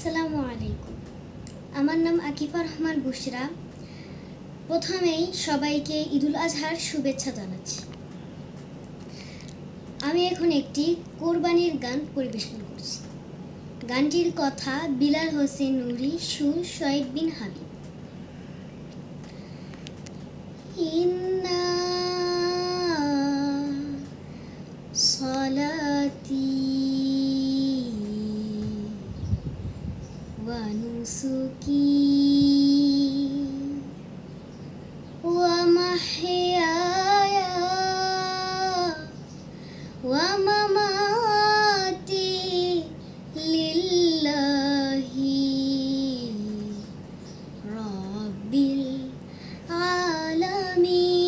আসসালামু আলাইকুম। আমার নাম আকিফা রহমান বুশরা। প্রথমেই সবাইকে ঈদুল আজহার শুভেচ্ছা জানাচ্ছি। আমি এখন একটি কোরবানির গান পরিবেশন করছি। গানটির কথা বিলাল হোসেন নুরি, সুর শোয়েব বিন হাবিব। ইন্না সলাতি ওয়া নুসুকি ওয়া মাহইয়ায়া ওয়া মামাতি লিল্লাহি রাব্বিল আলামিন।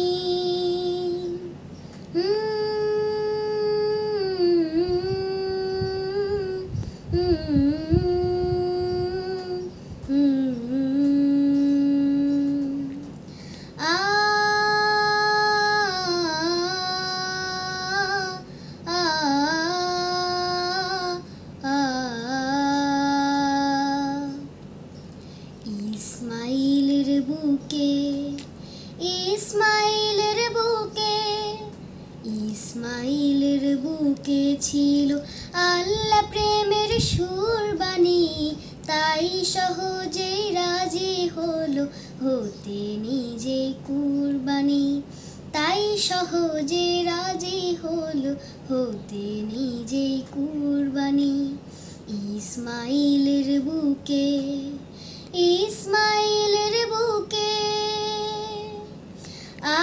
ইসমাইলের বুকে ইসমাইলের বুকে ইসমাইলের বুকে ছিল আল্লাহ প্রেমের সুরবাণী, তাই সহজেই রাজি হলো হতে নিজে কুরবানি। তাই সহজে রাজি হলো হতে নিজে কুরবানি। ইসমাইলের বুকে ইসমাইলের বুকে আ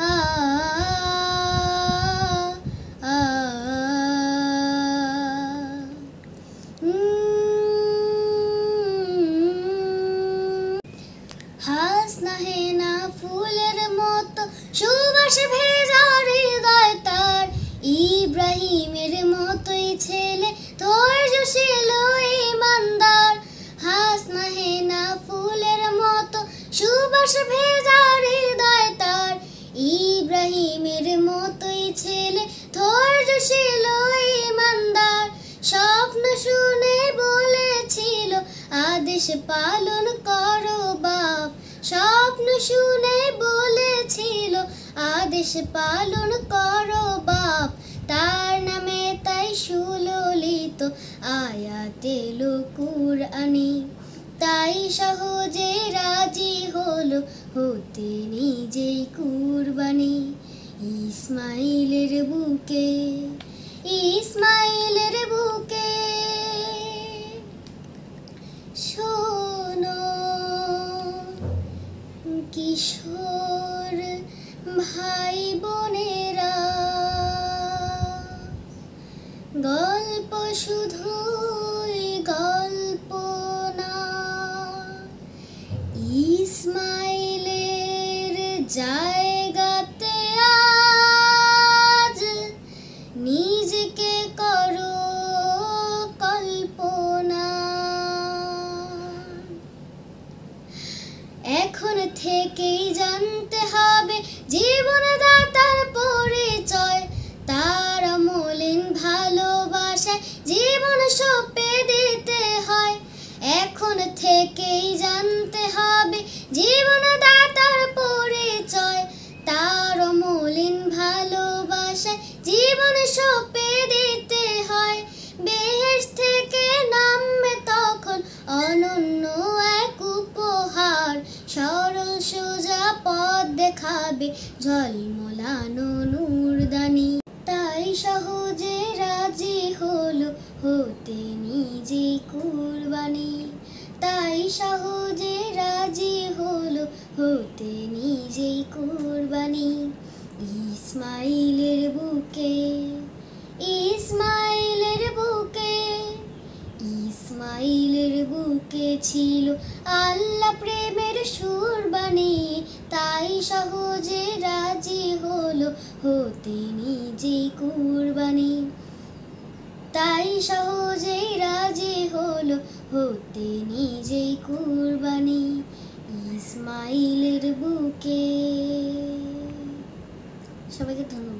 আ আ হাসনাহে না ফুলের মতো সুবাস ভেজা হৃদয় তার, ইব্রাহিমের মতোই ছেলে ধৈর্যশীল ইমানদার। হাসনাহে না ফুলের মতো সুবাস ভেজা হৃদয় তার, ইব্রাহিমের মতোই ছেলে ধৈর্যশীল ইমানদার। স্বপ্ন শুনে বলেছিল আদেশ পালন করো বাপ, স্বপ্ন শুনে বলেছিল আদেশ পালন করো বাপ। তার নামে তাই সুললিত আয়াতেল কুরআনি, তাই সহজে রাজি হলো হতে নিজেই কুরবানি। ইসমাইলের বুকে ইসমাইলের বুকে শোনো কিশোর ভাই বোনেরা, গল্প শুধুই গল্প না, ইসমাইলের জায়গাতে আজ নিজেকে করো কল্পনা। এখন থেকেই জানতে হবে জীবনদাতার পরিচয়, তার অমলিন ভালোবাসায় জীবন সঁপে দিতে হয়। এখন থেকেই জানতে হবে জীবনদাতার পরিচয়, তার অমলিন ভালোবাসায় জীবন সঁপে দিতে হয়। বেহেশত থেকে নামবে তখন অনন্য এক উপহার, সরল সোজা পথ দেখাবে ঝলমলানো নূরদানি। তাই সহজে রাজি হলো হতে নিজে কুরবানি, তাই সহজে রাজি হলো হতে নিজে কুরবানি। ইসমাইলের বুকে ইসমাইলের বুকে ইসমাইলের বুকে ছিল আল্লাহ প্রেমের সুরবানি, তাই সহজে রাজি হলো হতে নিজে কুরবানি। তাই সহজে রাজি হলো হতে নিজে কুরবানি। ইসমাইলের বুকে। সবাইকে ধন্যবাদ।